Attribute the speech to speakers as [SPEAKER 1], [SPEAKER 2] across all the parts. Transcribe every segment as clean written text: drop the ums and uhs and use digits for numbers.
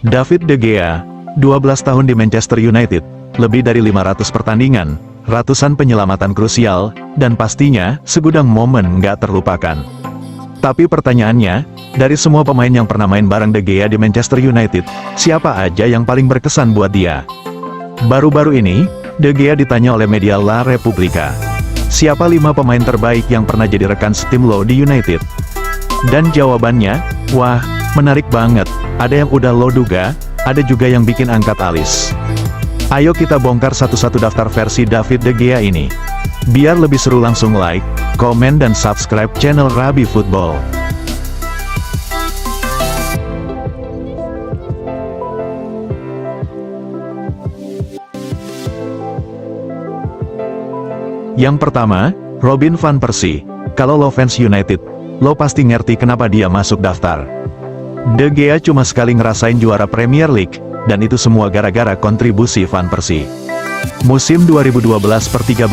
[SPEAKER 1] David De Gea, 12 tahun di Manchester United, lebih dari 500 pertandingan, ratusan penyelamatan krusial, dan pastinya, segudang momen nggak terlupakan. Tapi pertanyaannya, dari semua pemain yang pernah main bareng De Gea di Manchester United, siapa aja yang paling berkesan buat dia? Baru-baru ini, De Gea ditanya oleh media La Repubblica, siapa 5 pemain terbaik yang pernah jadi rekan setim lo di United? Dan jawabannya, wah, menarik banget, ada yang udah lo duga, ada juga yang bikin angkat alis. Ayo kita bongkar satu-satu daftar versi David De Gea ini. Biar lebih seru langsung like, komen dan subscribe channel Rabi Football. Yang pertama, Robin van Persie. Kalau lo fans United, lo pasti ngerti kenapa dia masuk daftar. De Gea cuma sekali ngerasain juara Premier League, dan itu semua gara-gara kontribusi Van Persie. Musim 2012-13,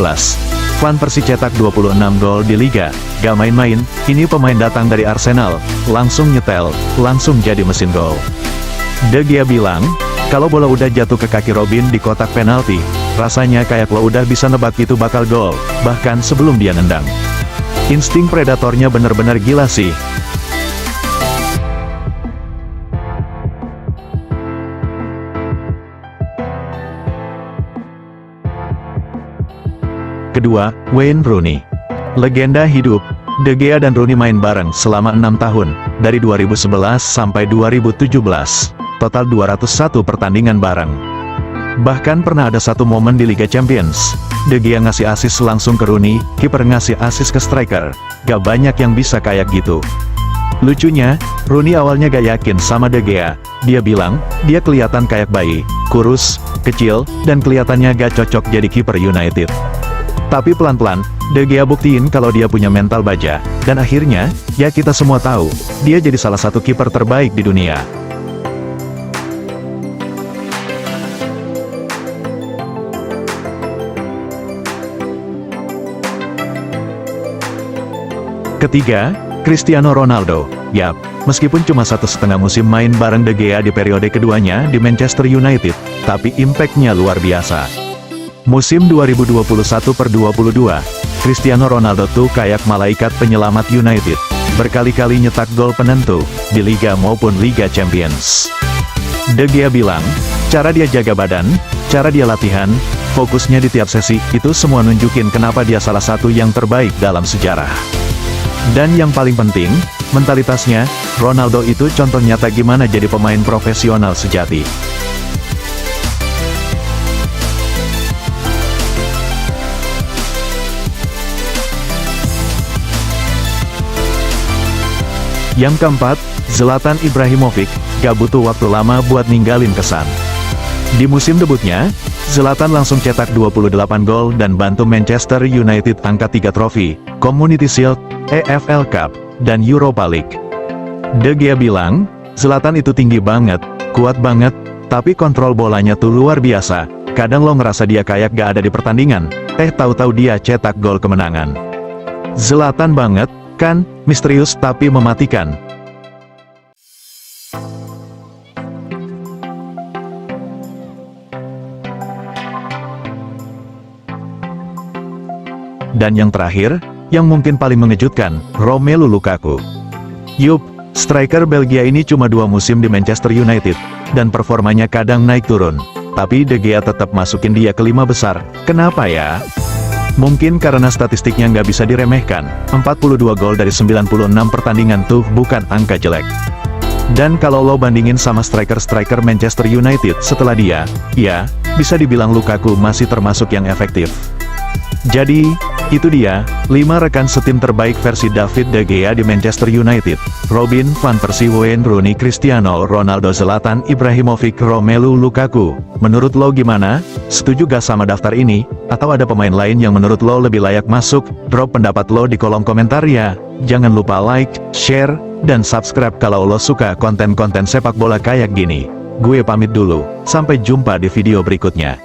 [SPEAKER 1] Van Persie cetak 26 gol di Liga. Gak main-main, ini pemain datang dari Arsenal, langsung nyetel, langsung jadi mesin gol. De Gea bilang, kalau bola udah jatuh ke kaki Robin di kotak penalti, rasanya kayak lo udah bisa nebak itu bakal gol, bahkan sebelum dia nendang. Insting predatornya bener-bener gila sih. Kedua, Wayne Rooney. Legenda hidup, De Gea dan Rooney main bareng selama 6 tahun, dari 2011 sampai 2017, total 201 pertandingan bareng. Bahkan pernah ada satu momen di Liga Champions, De Gea ngasih asis langsung ke Rooney, kiper ngasih asis ke striker. Gak banyak yang bisa kayak gitu. Lucunya, Rooney awalnya gak yakin sama De Gea. Dia bilang, dia kelihatan kayak bayi, kurus, kecil, dan kelihatannya gak cocok jadi kiper United. Tapi pelan-pelan, De Gea buktiin kalau dia punya mental baja, dan akhirnya, ya kita semua tahu, dia jadi salah satu kiper terbaik di dunia. Ketiga, Cristiano Ronaldo. Yap, meskipun cuma 1,5 musim main bareng De Gea di periode keduanya di Manchester United, tapi impact-nya luar biasa. Musim 2021-22, Cristiano Ronaldo tuh kayak malaikat penyelamat United, berkali-kali nyetak gol penentu, di Liga maupun Liga Champions. De Gea bilang, cara dia jaga badan, cara dia latihan, fokusnya di tiap sesi, itu semua nunjukin kenapa dia salah satu yang terbaik dalam sejarah. Dan yang paling penting, mentalitasnya, Ronaldo itu contoh nyata gimana jadi pemain profesional sejati. Yang keempat, Zlatan Ibrahimovic, gak butuh waktu lama buat ninggalin kesan. Di musim debutnya, Zlatan langsung cetak 28 gol dan bantu Manchester United angkat 3 trofi, Community Shield, EFL Cup, dan Europa League. De Gea bilang, Zlatan itu tinggi banget, kuat banget, tapi kontrol bolanya tuh luar biasa. Kadang lo ngerasa dia kayak gak ada di pertandingan, tahu-tahu dia cetak gol kemenangan. Zlatan banget, kan, misterius tapi mematikan. Dan yang terakhir, yang mungkin paling mengejutkan, Romelu Lukaku. Yup, striker Belgia ini cuma 2 musim di Manchester United, dan performanya kadang naik turun. Tapi De Gea tetap masukin dia ke 5 besar, kenapa ya? Mungkin karena statistiknya nggak bisa diremehkan, 42 gol dari 96 pertandingan tuh bukan angka jelek. Dan kalau lo bandingin sama striker-striker Manchester United setelah dia, ya, bisa dibilang Lukaku masih termasuk yang efektif. Jadi, itu dia, 5 rekan setim terbaik versi David De Gea di Manchester United. Robin van Persie, Wayne Rooney, Cristiano Ronaldo, Zlatan Ibrahimovic, Romelu Lukaku. Menurut lo gimana? Setuju gak sama daftar ini? Atau ada pemain lain yang menurut lo lebih layak masuk? Drop pendapat lo di kolom komentar ya. Jangan lupa like, share, dan subscribe kalau lo suka konten-konten sepak bola kayak gini. Gue pamit dulu, sampai jumpa di video berikutnya.